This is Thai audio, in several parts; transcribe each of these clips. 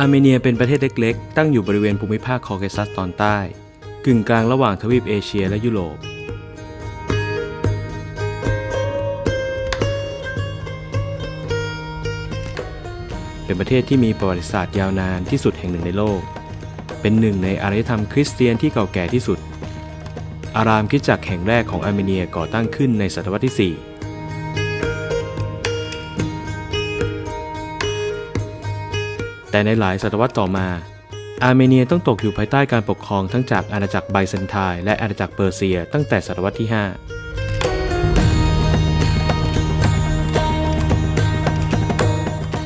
อาร์เมเนียเป็นประเทศเล็กๆตั้งอยู่บริเวณภูมิภาคคอเคซัสตอนใต้กึ่งกลางระหว่างทวีปเอเชียและยุโรปเป็นประเทศที่มีประวัติศาสตร์ยาวนานที่สุดแห่งหนึ่งในโลกเป็นหนึ่งในอารยธรรมคริสเตียนที่เก่าแก่ที่สุดอารามคริสตจักรแห่งแรกของอาร์เมเนียก่อตั้งขึ้นในศตวรรษที่ 4แต่ในหลายศตวรรษต่อมาอาร์เมเนียต้องตกอยู่ภายใต้การปกครองทั้งจากอาณาจักรไบแซนไทน์และอาณาจักรเปอร์เซียตั้งแต่ศตวรรษที่ 5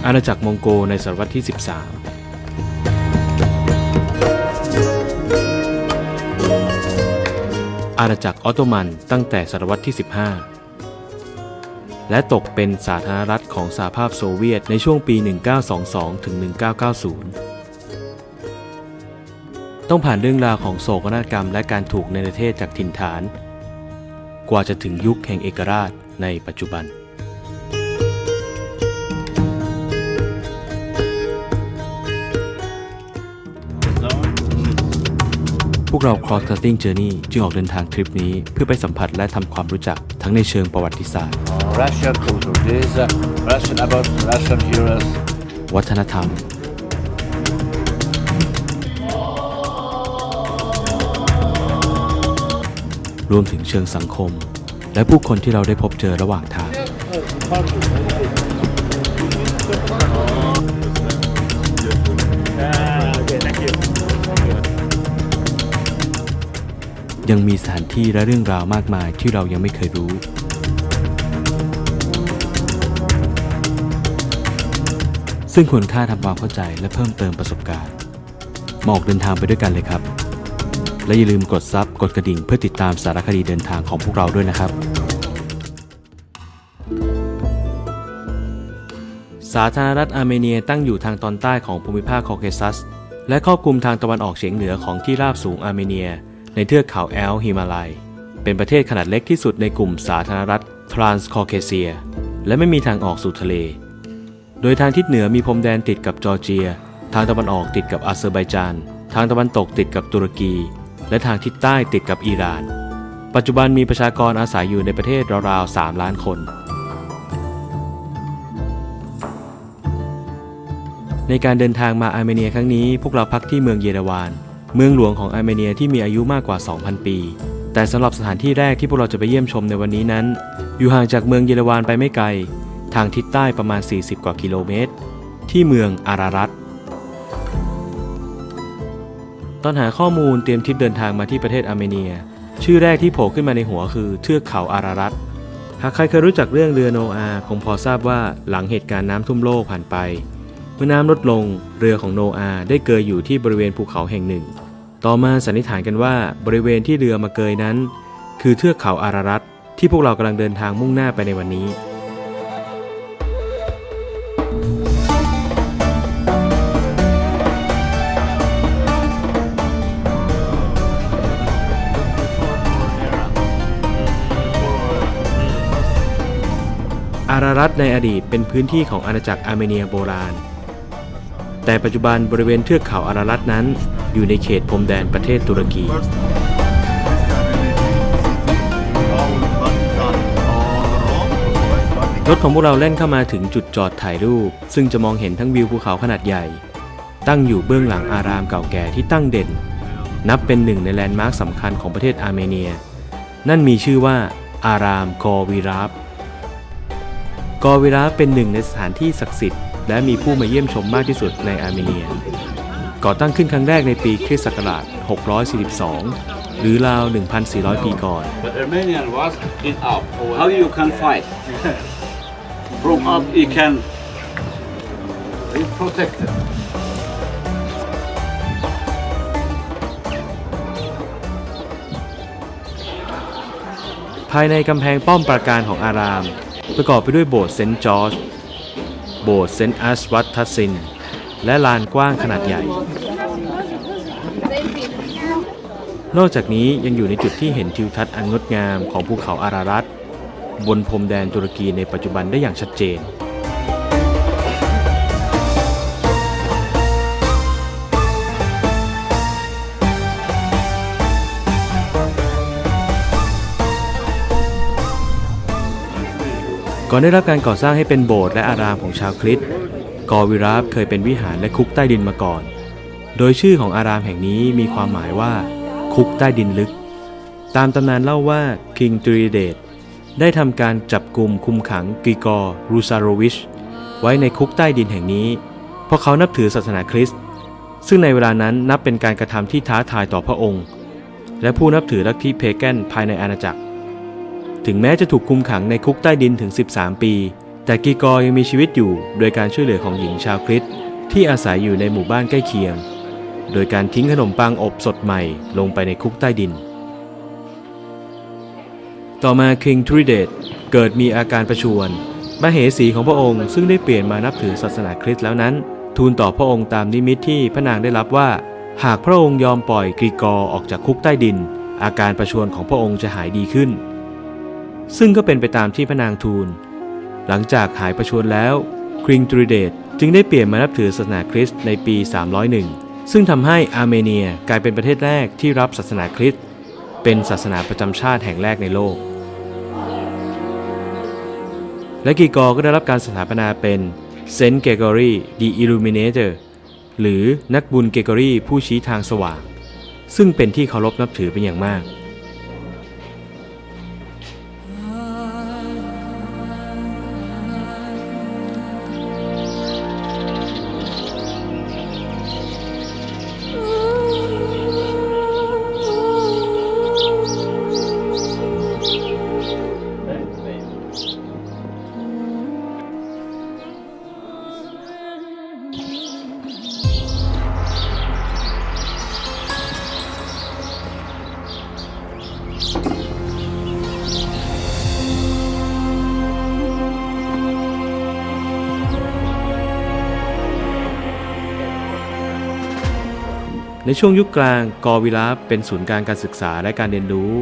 อาณาจักรมองโกในศตวรรษที่ 13อาณาจักรออตโตมันตั้งแต่ศตวรรษที่ 15และตกเป็นสาธารณรัฐของสหภาพโซเวียตในช่วงปี 1922 ถึง 1990 ต้องผ่านเรื่องราวของโศกนาฏกรรมและการถูกเนรเทศจากถิ่นฐานกว่าจะถึงยุคแห่งเอกราชในปัจจุบันพวกเรา Cross Cutting Journey จึงออกเดินทางทริปนี้เพื่อไปสัมผัสและทำความรู้จักทั้งในเชิงประวัติศาสตร์ Russian culture. This is Russian about Russian heroes. วัฒนธรรมรวมถึงเชิงสังคมและผู้คนที่เราได้พบเจอระหว่างทางยังมีสถานที่และเรื่องราวมากมายที่เรายังไม่เคยรู้ซึ่งควรค่าทำความเข้าใจและเพิ่มเติมประสบการณ์มาออกเดินทางไปด้วยกันเลยครับและอย่าลืมกดซับกดกระดิ่งเพื่อติดตามสารคดีเดินทางของพวกเราด้วยนะครับสาธารณรัฐอาร์เมเนียตั้งอยู่ทางตอนใต้ของภูมิภาคคอเคซัสและครอบคลุมทางตะวันออกเฉียงเหนือของที่ราบสูงอาร์เมเนียในเทือกเขาแอลป์ฮิมาลัยเป็นประเทศขนาดเล็กที่สุดในกลุ่มสาธารณรัฐทรานส์คอเคเซียและไม่มีทางออกสู่ทะเลโดยทางทิศเหนือมีพรมแดนติดกับจอร์เจียทางตะวันออกติดกับอาเซอร์ไบจานทางตะวันตกติดกับตุรกีและทางทิศใต้ติดกับอิหร่านปัจจุบันมีประชากรอาศัยอยู่ในประเทศราวๆ 3 ล้านคนในการเดินทางมาอาร์เมเนียครั้งนี้พวกเราพักที่เมืองเยเรวานเมืองหลวงของอาร์เมเนียที่มีอายุมากกว่า 2,000 ปีแต่สำหรับสถานที่แรกที่พวกเราจะไปเยี่ยมชมในวันนี้นั้นอยู่ห่างจากเมืองเยเรวานไปไม่ไกลทางทิศใต้ประมาณ40 กว่ากิโลเมตรที่เมืองอารารัตตอนหาข้อมูลเตรียมทริปเดินทางมาที่ประเทศอาร์เมเนียชื่อแรกที่โผล่ขึ้นมาในหัวคือเทือกเขาอารารัตหากใครเคยรู้จักเรื่องเรือโนอาห์คงพอทราบว่าหลังเหตุการณ์น้ำท่วมโลกผ่านไปเมื่อน้ำลดลงเรือของโนอาห์ได้เกยอยู่ที่บริเวณภูเขาแห่งหนึ่งต่อมาสันนิษฐานกันว่าบริเวณที่เรือมาเกยนั้นคือเทือกเขาอารารัตที่พวกเรากำลังเดินทางมุ่งหน้าไปในวันนี้อารารัตในอดีตเป็นพื้นที่ของอาณาจักรอาร์เมเนียโบราณแต่ปัจจุบันบริเวณเทือกเขาอารารัตนั้นอยู่ในเขตพรมแดนประเทศตุรกีรถของพวกเราแล่นเข้ามาถึงจุดจอดถ่ายรูปซึ่งจะมองเห็นทั้งวิวภูเขาขนาดใหญ่ตั้งอยู่เบื้องหลังอารามเก่าแก่ที่ตั้งเด่นนับเป็นหนึ่งในแลนด์มาร์คสำคัญของประเทศอาร์เมเนียนั่นมีชื่อว่าอารามกอวิราฟกอวิราฟเป็นหนึ่งในสถานที่ศักดิ์สิทธิ์และมีผู้มาเยี่ยมชมมากที่สุดในอาร์เมเนียก่อตั้งขึ้นครั้งแรกในปีคริสต์ศักราช642หรือราว 1,400 ปีก่อน But Armenian was in up. How you can fight? From up you can be protected. ภายในกำแพงป้อมปราการของอารามประกอบไปด้วยโบสถ์เซนต์จอร์จโบสถ์เซนต์อัสวัตทัสซินและลานกว้างขนาดใหญ่นอกจากนี้ยังอยู่ในจุดที่เห็นทิวทัศน์อันงดงามของภูเขาอารารัตบนพรมแดนตุรกีในปัจจุบันได้อย่างชัดเจน ก่อนได้รับการก่อสร้างให้เป็นโบสถ์และอารามของชาวคริสต์กอวิราฟเคยเป็นวิหารและคุกใต้ดินมาก่อนโดยชื่อของอารามแห่งนี้มีความหมายว่าคุกใต้ดินลึกตามตำนานเล่าว่าคิงทรีเดตได้ทำการจับกุมคุมขังกริกอร์รูซาโรวิชไว้ในคุกใต้ดินแห่งนี้เพราะเขานับถือศาสนาคริสต์ซึ่งในเวลานั้นนับเป็นการกระทำที่ท้าทายต่อพระองค์และผู้นับถือลัทธิเพแกนภายในอาณาจักรถึงแม้จะถูกคุมขังในคุกใต้ดินถึง13ปีแต่กริกอร์ยังมีชีวิตอยู่โดยการช่วยเหลือของหญิงชาวคริสต์ที่อาศัยอยู่ในหมู่บ้านใกล้เคียงโดยการทิ้งขนมปังอบสดใหม่ลงไปในคุกใต้ดินต่อมาคิงทรีเดตเกิดมีอาการประชวรมเหสีของพระองค์ซึ่งได้เปลี่ยนมานับถือศาสนาคริสต์แล้วนั้นทูลต่อพระองค์ตามนิมิตที่พระนางได้รับว่าหากพระองค์ยอมปล่อยกริกอร์ออกจากคุกใต้ดินอาการประชวรของพระองค์จะหายดีขึ้นซึ่งก็เป็นไปตามที่พระนางทูลหลังจากหายประชวรแล้วคิงทรีเดตจึงได้เปลี่ยนมานับถือศาสนาคริสต์ในปี301ซึ่งทำให้อาร์เมเนียกลายเป็นประเทศแรกที่รับศาสนาคริสต์เป็นศาสนาประจำชาติแห่งแรกในโลกและกริกอร์ก็ได้รับการสถาปนาเป็นเซนต์เกรกอรีดีอิลูมิเนเตอร์หรือนักบุญเกรกอรีผู้ชี้ทางสว่างซึ่งเป็นที่เคารพนับถือเป็นอย่างมากในช่วงยุคกลางกอวิลาฟเป็นศูนย์กลางการศึกษาและการเรียนรู้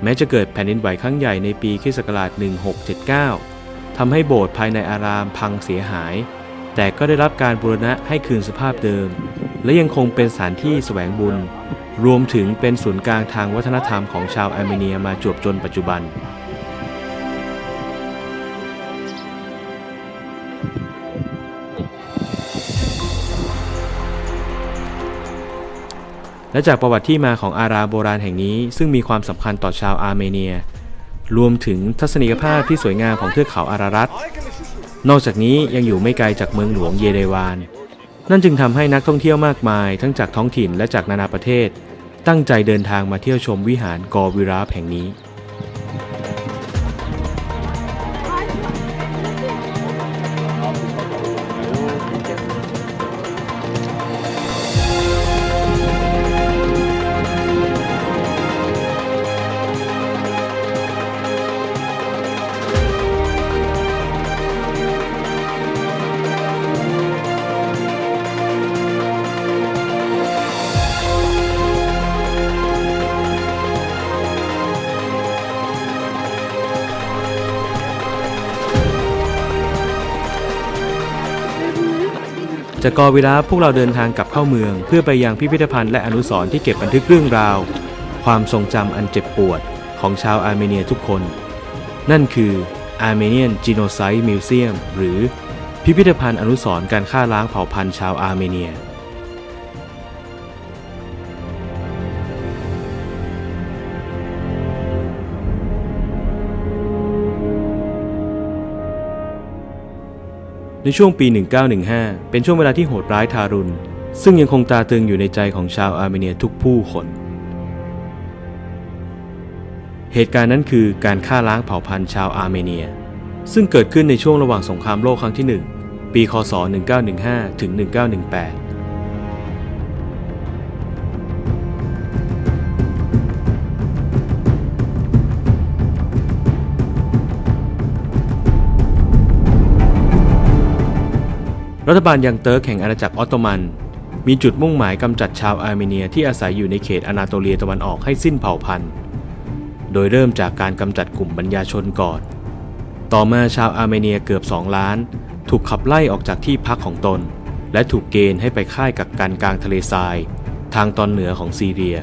แม้จะเกิดแผ่นดินไหวครั้งใหญ่ในปีค.ศ. 1679ทำให้โบสถ์ภายในอารามพังเสียหายแต่ก็ได้รับการบูรณะให้คืนสภาพเดิมและยังคงเป็นสถานที่แสวงบุญรวมถึงเป็นศูนย์กลางทางวัฒนธรรมของชาวอาร์เมเนียมาจวบจนปัจจุบันและจากประวัติที่มาของอารามโบราณแห่งนี้ซึ่งมีความสำคัญต่อชาวอาร์เมเนียรวมถึงทัศนียภาพที่สวยงามของเทือกเขาอารารัตนอกจากนี้ยังอยู่ไม่ไกลจากเมืองหลวงเยเรวานนั่นจึงทำให้นักท่องเที่ยวมากมายทั้งจากท้องถิ่นและจากนานาประเทศตั้งใจเดินทางมาเที่ยวชมวิหารกอวิราฟแห่งนี้จากกอวิราฟพวกเราเดินทางกลับเข้าเมืองเพื่อไปยังพิพิธภัณฑ์และอนุสรณ์ที่เก็บบันทึกเรื่องราวความทรงจำอันเจ็บปวดของชาวอาร์เมเนียทุกคนนั่นคือ Armenian Genocide Museum หรือพิพิธภัณฑ์อนุสรณ์การฆ่าล้างเผ่าพันธุ์ชาวอาร์เมเนียในช่วงปี 1915 เป็นช่วงเวลาที่โหดร้ายทารุณซึ่งยังคงตราตรึงอยู่ในใจของชาวอาร์เมเนียทุกผู้คนเหตุการณ์นั้นคือการฆ่าล้างเผ่าพันธุ์ชาวอาร์เมเนียซึ่งเกิดขึ้นในช่วงระหว่างสงครามโลกครั้งที่ 1 ปี ค.ศ. 1915 ถึง 1918รัฐบาลยังเติร์กแห่งอาณาจักรออตโตมันมีจุดมุ่งหมายกำจัดชาวอาร์เมเนียที่อาศัยอยู่ในเขตอนาโตเลียตะวันออกให้สิ้นเผ่าพันธุ์โดยเริ่มจากการกำจัดกลุ่มบัญญาชนก่อนต่อมาชาวอาร์เมเนียเกือบ2 ล้านถูกขับไล่ออกจากที่พักของตนและถูกเกณฑ์ให้ไปค่ายกักกันกลางทะเลทรายทางตอนเหนือของซีเรีย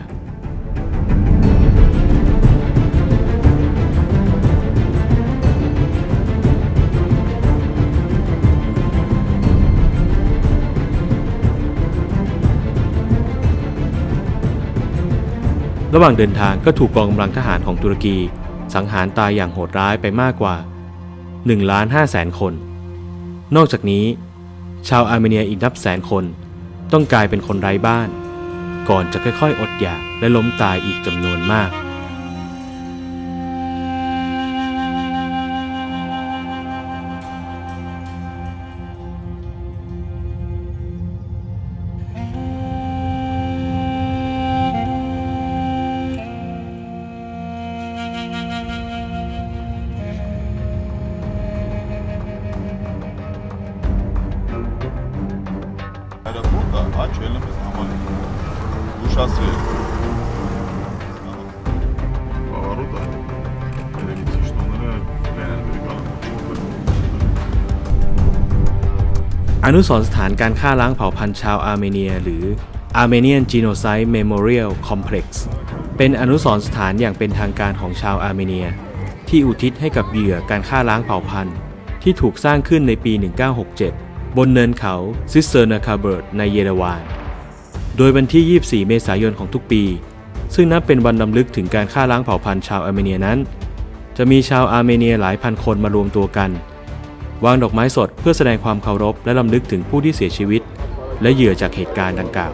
ระหว่างเดินทางก็ถูกกองกำลังทหารของตุรกีสังหารตายอย่างโหดร้ายไปมากกว่า 1,500,000 คนนอกจากนี้ชาวอาร์เมเนียอีกนับแสนคนต้องกลายเป็นคนไร้บ้านก่อนจะค่อยๆอดอยากและล้มตายอีกจำนวนมากAeroportda aç elimiz aman. Uşası. Var da. Böyle gitti işte onlara beğenmedik alalım. อนุสรณ์สถานการฆ่าล้างเผ่าพันธุ์ชาวอาร์เมเนียหรือ Armenian Genocide Memorial Complex เป็นอนุสรณ์สถานอย่างเป็นทางการของชาวอาร์เมเนียที่อุทิศให้กับเหยื่อการฆ่าล้างเผ่าพันธุ์ที่ถูกสร้างขึ้นในปี 1967 บนเนินเขาซิสเซอร์นาคาเบิร์ตในเยเรวาน โดยวันที่ 24 เมษายนของทุกปีซึ่งนับเป็นวันรำลึกถึงการฆ่าล้างเผ่าพันธุ์ชาวอาร์เมเนียนั้นจะมีชาวอาร์เมเนียหลายพันคนมารวมตัวกันวางดอกไม้สดเพื่อแสดงความเคารพและรำลึกถึงผู้ที่เสียชีวิตและเหยื่อจากเหตุการณ์ดังกล่าว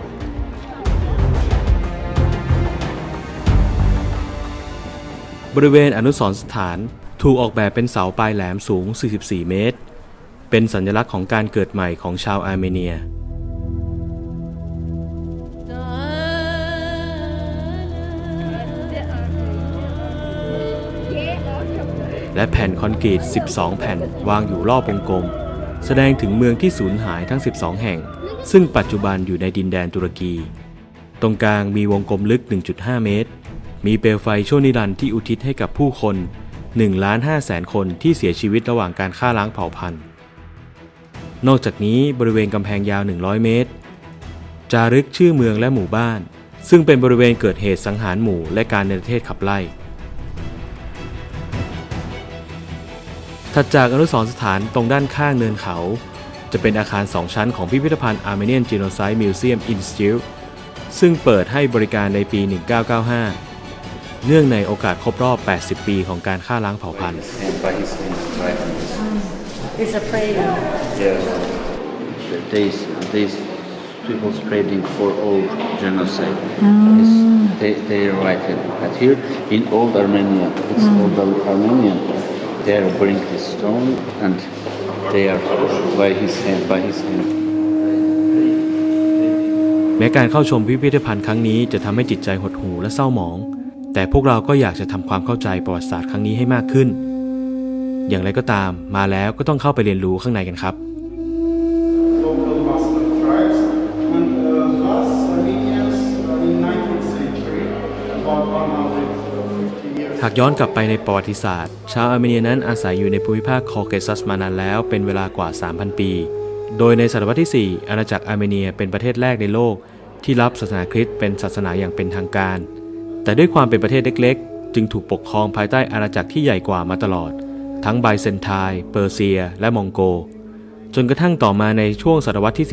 บริเวณอนุสรณ์สถานถูกออกแบบเป็นเสาปลายแหลมสูง 44 เมตรเป็นสัญลักษณ์ของการเกิดใหม่ของชาวอาร์เมเนียและแผ่นคอนกรีต 12 แผ่นวางอยู่รอบวงกลมแสดงถึงเมืองที่สูญหายทั้ง 12 แห่งซึ่งปัจจุบันอยู่ในดินแดนตุรกีตรงกลางมีวงกลมลึก 1.5 เมตรมีเปลวไฟชั่วนิรันดร์ที่อุทิศให้กับผู้คน 1,500,000 คนที่เสียชีวิตระหว่างการฆ่าล้างเผ่าพันธุ์นอกจากนี้บริเวณกำแพงยาว 100 เมตรจารึกชื่อเมืองและหมู่บ้านซึ่งเป็นบริเวณเกิดเหตุสังหารหมู่และการเนรเทศขับไล่ถัดจากอนุสรณ์สถานตรงด้านข้างเนินเขาจะเป็นอาคาร 2 ชั้นของพิพิธภัณฑ์ Armenian Genocide Museum Institute ซึ่งเปิดให้บริการในปี 1995 เนื่องในโอกาสครบรอบ 80 ปีของการฆ่าล้างเผ่าพันธุ์ It's a prayer. Yes. These people spreading for all genocide. They write it. But here in old Armenia, it's old Armenian. They are bring this stone and they are by his hand. แม้การเข้าชมพิพิธภัณฑ์ครั้งนี้จะทำให้จิตใจหดหู่และเศร้าหมองแต่พวกเราก็อยากจะทำความเข้าใจประวัติศาสตร์ครั้งนี้ให้มากขึ้นอย่างไรก็ตามมาแล้วก็ต้องเข้าไปเรียนรู้ข้างในกันครับ local Muslim tribes and thus Armenians in 19th century, about 150 years. หากย้อนกลับไปในประวัติศาสตร์ชาวอาร์เมเนียนั้นอาศัยอยู่ในภูมิภาคคอเคซัสมานานแล้วเป็นเวลากว่า 3,000 ปีโดยในศตวรรษที่ 4 อาณาจักรอาร์เมเนียเป็นประเทศแรกในโลกที่รับศาสนาคริสต์เป็นศาสนาอย่างเป็นทางการแต่ด้วยความเป็นประเทศเล็กๆจึงถูกปกครองภายใต้อาณาจักรที่ใหญ่กว่ามาตลอดทั้งไบเซนไทน์เปอร์เซียและมองโกจนกระทั่งต่อมาในช่วงศตวรรษที่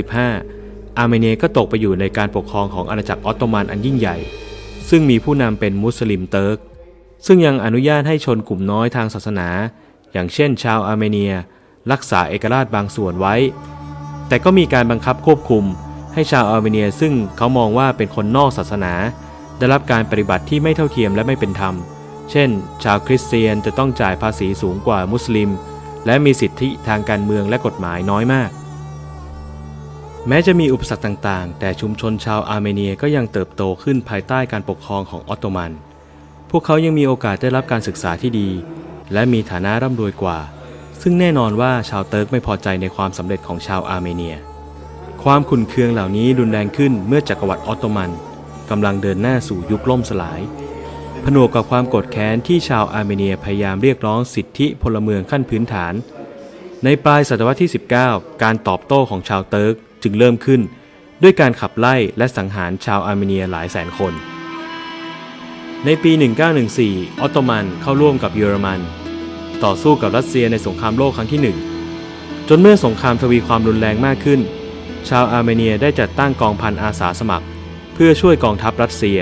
15 อาร์เมเนียก็ตกไปอยู่ในการปกครองของอาณาจักรออตโตมันอันยิ่งใหญ่ซึ่งมีผู้นำเป็นมุสลิมเติร์กซึ่งยังอนุญาตให้ชนกลุ่มน้อยทางศาสนาอย่างเช่นชาวอาร์เมเนียรักษาเอกราชบางส่วนไว้แต่ก็มีการบังคับควบคุมให้ชาวอาร์เมเนียซึ่งเขามองว่าเป็นคนนอกศาสนาได้รับการปฏิบัติที่ไม่เท่าเทียมและไม่เป็นธรรมเช่นชาวคริสเตียนจะต้องจ่ายภาษีสูงกว่ามุสลิมและมีสิทธิทางการเมืองและกฎหมายน้อยมากแม้จะมีอุปสรรคต่างๆแต่ชุมชนชาวอาร์เมเนียก็ยังเติบโตขึ้นภายใต้การปกครองของออตโตมันพวกเขายังมีโอกาสได้รับการศึกษาที่ดีและมีฐานะร่ำรวยกว่าซึ่งแน่นอนว่าชาวเติร์กไม่พอใจในความสำเร็จของชาวอาร์เมเนียความขุ่นเคืองเหล่านี้รุนแรงขึ้นเมื่อจักรวรรดิออตโตมันกำลังเดินหน้าสู่ยุคล่มสลายผนวกกับความโกรธแค้นที่ชาวอาร์เมเนียพยายามเรียกร้องสิทธิพลเมืองขั้นพื้นฐานในปลายศตวรรษที่ 19 การตอบโต้ของชาวเติร์กจึงเริ่มขึ้นด้วยการขับไล่และสังหารชาวอาร์เมเนียหลายแสนคนในปี 1914 ออตโตมันเข้าร่วมกับเยอรมันต่อสู้กับรัสเซียในสงครามโลกครั้งที่ 1 จนเมื่อสงครามทวีความรุนแรงมากขึ้น ชาวอาร์เมเนียได้จัดตั้งกองพันอาสาสมัครเพื่อช่วยกองทัพรัสเซีย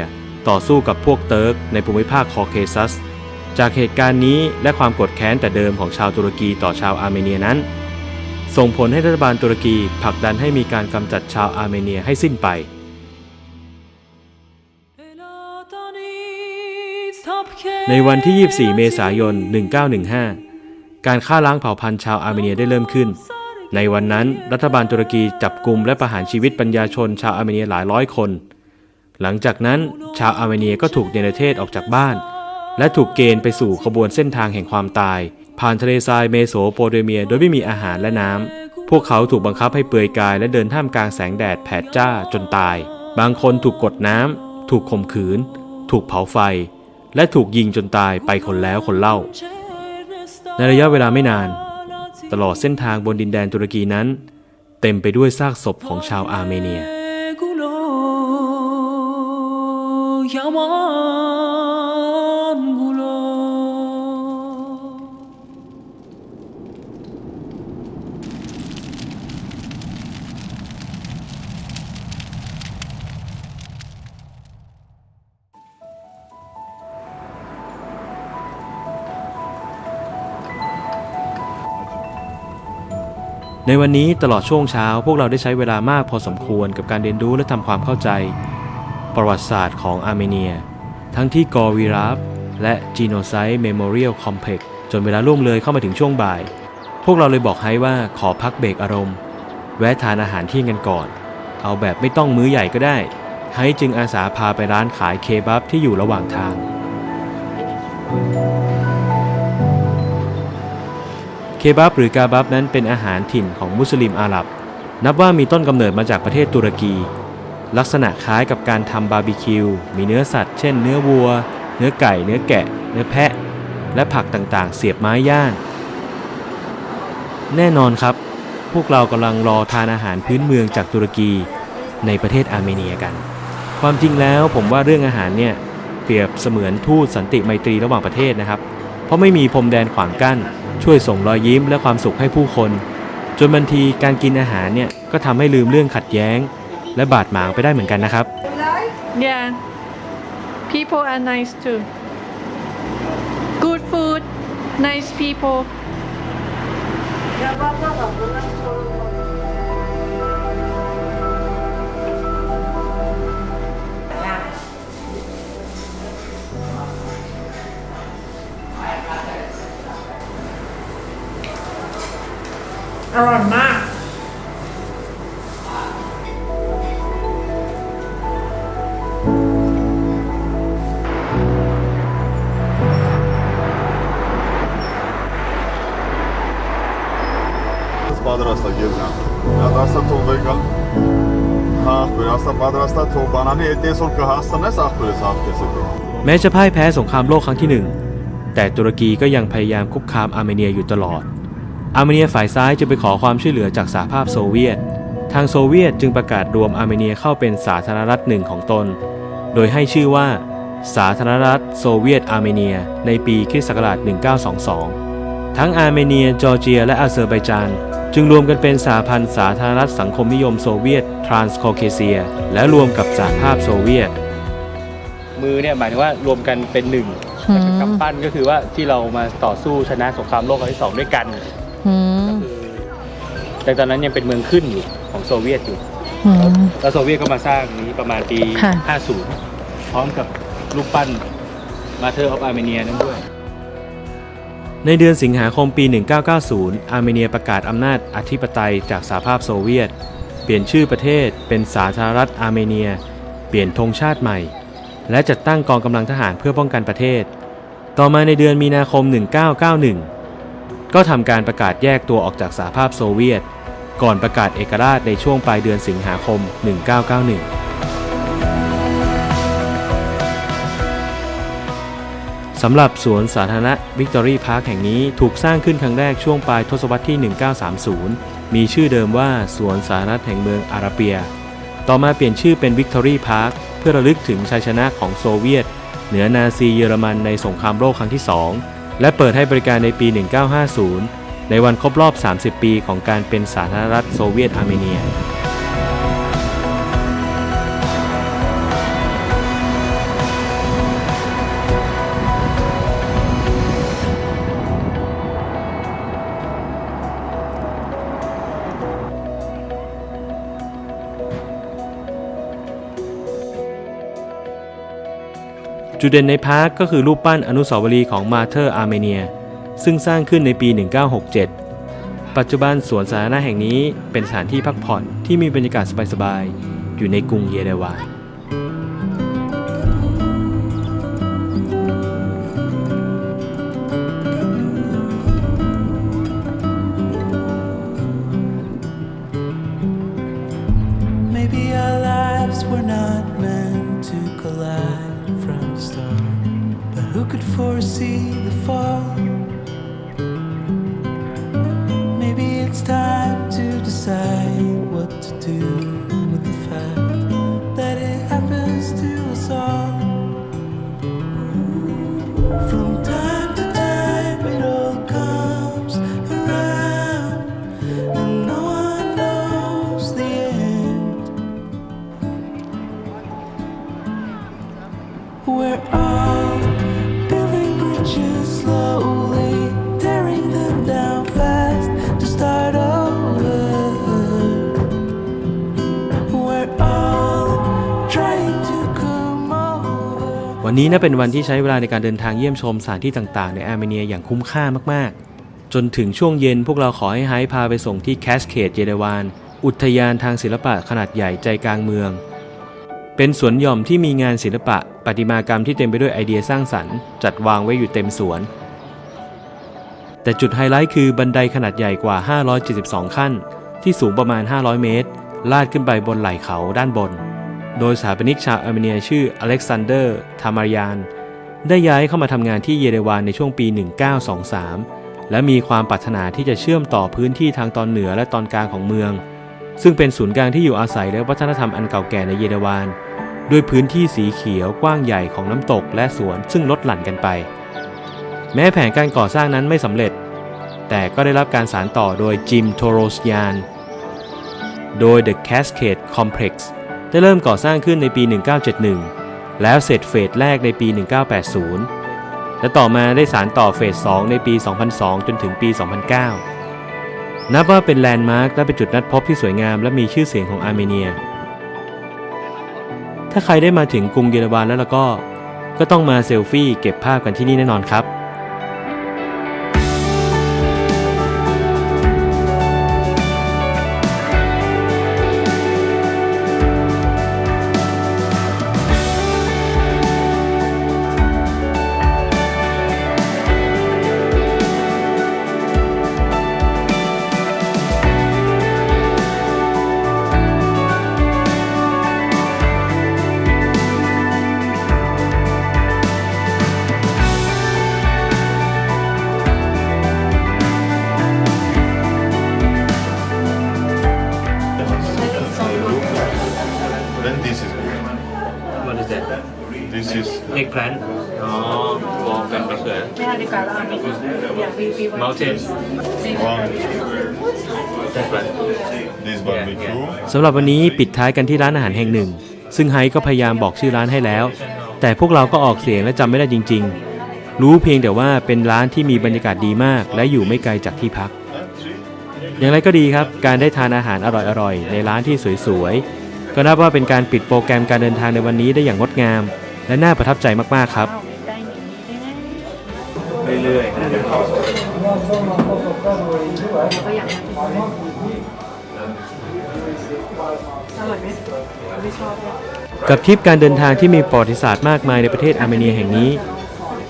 ต่อสู้กับพวกเติร์กในภูมิภาคคอเคซัสจากเหตุการณ์นี้และความโกรธแค้นแต่เดิมของชาวตุรกีต่อชาวอาร์เมเนียนั้นส่งผลให้รัฐบาลตุรกีผลักดันให้มีการกำจัดชาวอาร์เมเนียให้สิ้นไปในวันที่ 24 เมษายน 1915 การฆ่าล้างเผ่าพันธุ์ชาวอาร์เมเนียได้เริ่มขึ้นในวันนั้นรัฐบาลตุรกีจับกุมและประหารชีวิตปัญญาชนชาวอาร์เมเนียหลายร้อยคนหลังจากนั้นชาวอาร์เมเนียก็ถูกเนรเทศออกจากบ้านและถูกเกณฑ์ไปสู่ขบวนเส้นทางแห่งความตายผ่านทะเลทรายเมโสโปเตเมียโดยไม่มีอาหารและน้ำพวกเขาถูกบังคับให้เปลือยกายและเดินท่ามกลางแสงแดดแผดจ้าจนตายบางคนถูกกดน้ำถูกข่มขืนถูกเผาไฟและถูกยิงจนตายไปคนแล้วคนเล่าในระยะเวลาไม่นานตลอดเส้นทางบนดินแดนตุรกีนั้นเต็มไปด้วยซากศพของชาวอาร์เมเนียในวันนี้ตลอดช่วงเช้าพวกเราได้ใช้เวลามากพอสมควรกับการเรียนรู้และทำความเข้าใจประวัติศาสตร์ของอาร์เมเนียทั้งที่กอวีราฟและจีโนไซด์เมโมเรียลคอมเพล็กซ์จนเวลาล่วงเลยเข้ามาถึงช่วงบ่ายพวกเราเลยบอกไฮว่าขอพักเบรกอารมณ์แวะทานอาหารเที่ยงกันก่อนเอาแบบไม่ต้องมื้อใหญ่ก็ได้ไฮจึงอาสาพาไปร้านขายเคบับที่อยู่ระหว่างทางเคบับหรือกาบับนั้นเป็นอาหารถิ่นของมุสลิมอาหรับนับว่ามีต้นกำเนิดมาจากประเทศตุรกีลักษณะคล้ายกับการทำบาร์บีคิวมีเนื้อสัตว์เช่นเนื้อวัวเนื้อไก่เนื้อแกะเนื้อแพะและผักต่างๆเสียบไม้ย่างแน่นอนครับพวกเรากำลังรอทานอาหารพื้นเมืองจากตุรกีในประเทศอาร์เมเนียกันความจริงแล้วผมว่าเรื่องอาหารเนี่ยเปรียบเสมือนทูตสันติไมตรีระหว่างประเทศนะครับเพราะไม่มีพรมแดนขวางกั้นช่วยส่งรอยยิ้มและความสุขให้ผู้คนจนบางทีการกินอาหารเนี่ยก็ทำให้ลืมเรื่องขัดแย้งและบาดหมางไปได้เหมือนกันนะครับ Yeah, people are nice too. Good food, nice people. Aroma.Պատրաստա գերգան։ Դասա թողվեկալ։ Հա, վերաստա պատրաստա թող բանանի այդ այսօր կհաստնես ախպերս ախպեսը։ แม้จะพ่ายแพ้สงครามโลกครั้งที่หนึ่งแต่ตุรกีก็ยังพยายามคุกคามอาร์เมเนียอยู่ตลอดอาร์เมเนียฝ่ายซ้ายจึงไปขอความช่วยเหลือจากสหภาพโซเวียตทางโซเวียตจึงประกาศรวมอาร์เมเนียเข้าเป็นสาธารณรัฐหนึ่งของตนโดยให้ชื่อว่าสาธารณรัฐโซเวียตอาร์เมเนียในปีค.ศ. 1922ทั้งอาร์เมเนียจอร์เจียและอาเซอร์ไบจานจึงรวมกันเป็นสหพันธ์สาธารณรัฐสังคมนิยมโซเวียตทรานส์คอเคเซียและรวมกับสหภาพโซเวียตมือเนี่ยหมายถึงว่ารวมกันเป็นหนึ่งกำปั้นก็คือว่าที่เรามาต่อสู้ชนะสงครามโลกครั้งที่2ด้วยกันก็คือแต่ตอนนั้นยังเป็นเมืองขึ้นอยู่ของโซเวียตอยู่แล้วโซเวียตก็มาสร้างนี้ประมาณปี 50 พร้อมกับรูปปั้น Mother of Armenia นั้นด้วยในเดือนสิงหาคมปี 1990 อาร์เมเนียประกาศอำนาจอธิปไตยจากสหภาพโซเวียตเปลี่ยนชื่อประเทศเป็นสาธารณรัฐอาร์เมเนียเปลี่ยนธงชาติใหม่และจัดตั้งกองกำลังทหารเพื่อป้องกันประเทศต่อมาในเดือนมีนาคม 1991 ก็ทำการประกาศแยกตัวออกจากสหภาพโซเวียตก่อนประกาศเอกราชในช่วงปลายเดือนสิงหาคม 1991สำหรับสวนสาธารณะวิกตอรี่พาร์คแห่งนี้ถูกสร้างขึ้นครั้งแรกช่วงปลายทศวรรษที่ 1930 มีชื่อเดิมว่าสวนสาธารณะแห่งเมืองอาราเปียต่อมาเปลี่ยนชื่อเป็นวิกตอรี่พาร์คเพื่อระลึกถึงชัยชนะของโซเวียตเหนือนาซีเยอรมันในสงครามโลกครั้งที่ 2 และเปิดให้บริการในปี 1950 ในวันครบรอบ 30 ปีของการเป็นสาธารณรัฐโซเวียตอาร์เมเนีย จุดเด่นในพาร์คก็คือรูปปั้นอนุสาวรีย์ของมาเธอร์อาร์เมเนียซึ่งสร้างขึ้นในปี 1967 ปัจจุบันสวนสาธารณะแห่งนี้เป็นสถานที่พักผ่อนที่มีบรรยากาศสบายๆอยู่ในกรุงเยเรวาน Maybe our lives were not meant to collide from the start, but who could foresee the fall? Maybe it's time to decide what to do with the fact that it happens to us all. From time to time, it all comes around, and no one knows the end. We're all building bridges slowly, tearing them down fast to start over. We're all trying to come over. วันนี้เป็นวันที่ใช้เวลาในการเดินทางเยี่ยมชมสถานที่ต่างๆในอาร์เมเนียอย่างคุ้มค่ามากๆจนถึงช่วงเย็นพวกเราขอให้ไฮพาไปส่งที่แคสเคดเยเรวานอุทยานทางศิลปะขนาดใหญ่ใจกลางเมืองเป็นสวนหย่อมที่มีงานศิลปะประติมากรรมที่เต็มไปด้วยไอเดียสร้างสรรค์จัดวางไว้อยู่เต็มสวนแต่จุดไฮไลท์คือบันไดขนาดใหญ่กว่า572ขั้นที่สูงประมาณ500เมตรลาดขึ้นไปบนไหล่เขาด้านบนโดยสถาปนิกชาวอาร์เมเนียชื่ออเล็กซานเดอร์ทามารยานได้ย้ายเข้ามาทำงานที่เยเรวานในช่วงปี 1923 และมีความปรารถนาที่จะเชื่อมต่อพื้นที่ทางตอนเหนือและตอนกลางของเมืองซึ่งเป็นศูนย์กลางที่อยู่อาศัยและวัฒนธรรมอันเก่าแก่ในเยเรวานด้วยพื้นที่สีเขียวกว้างใหญ่ของน้ำตกและสวนซึ่งลดหลั่นกันไปแม้แผนการก่อสร้างนั้นไม่สำเร็จแต่ก็ได้รับการสานต่อโดยจิมโทโรสยานโดย The Cascade Complex ได้เริ่มก่อสร้างขึ้นในปี 1971 แล้วเสร็จเฟสแรกในปี 1980 และต่อมาได้สานต่อเฟส 2 ในปี 2002 จนถึงปี 2009 นับว่าเป็นแลนด์มาร์คและเป็นจุดนัดพบที่สวยงามและมีชื่อเสียงของอาร์เมเนียถ้าใครได้มาถึงกรุงเยเรวานแล้วก็ต้องมาเซลฟี่เก็บภาพกันที่นี่แน่นอนครับ Then this is good. What is that? This is Eggplant อ๋อวอลกันมะเขือ ไม่เอาดีกว่าเราเอาไปอยากรีวิว Mountain one. This Yeah, barbecue. สำหรับวันนี้ปิดท้ายกันที่ร้านอาหารแห่งหนึ่งซึ่งไฮก็พยายามบอกชื่อร้านให้แล้วแต่พวกเราก็ออกเสียงและจำไม่ได้จริงๆรู้เพียงแต่ว่าเป็นร้านที่มีบรรยากาศดีมากและอยู่ไม่ไกลจากที่พักอย่างไรก็ดีครับการได้ทานอาหารอร่อยๆในร้านที่สวยๆก็นับว่าเป็นการปิดโปรแกรมการเดินทางในวันนี้ได้อย่างงดงามและน่าประทับใจมากๆครับ ได้อย่างนี้ได้ไหม เรื่อยๆ ก็อยากมาอร่อยไหมไม่ชอบเลย กับทริปการเดินทางที่มีประวัติศาสตร์มากมายในประเทศอาร์เมเนียแห่งนี้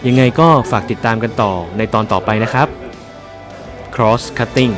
ยังไงก็ฝากติดตามกันต่อในตอนต่อไปนะครับ Cross Cutting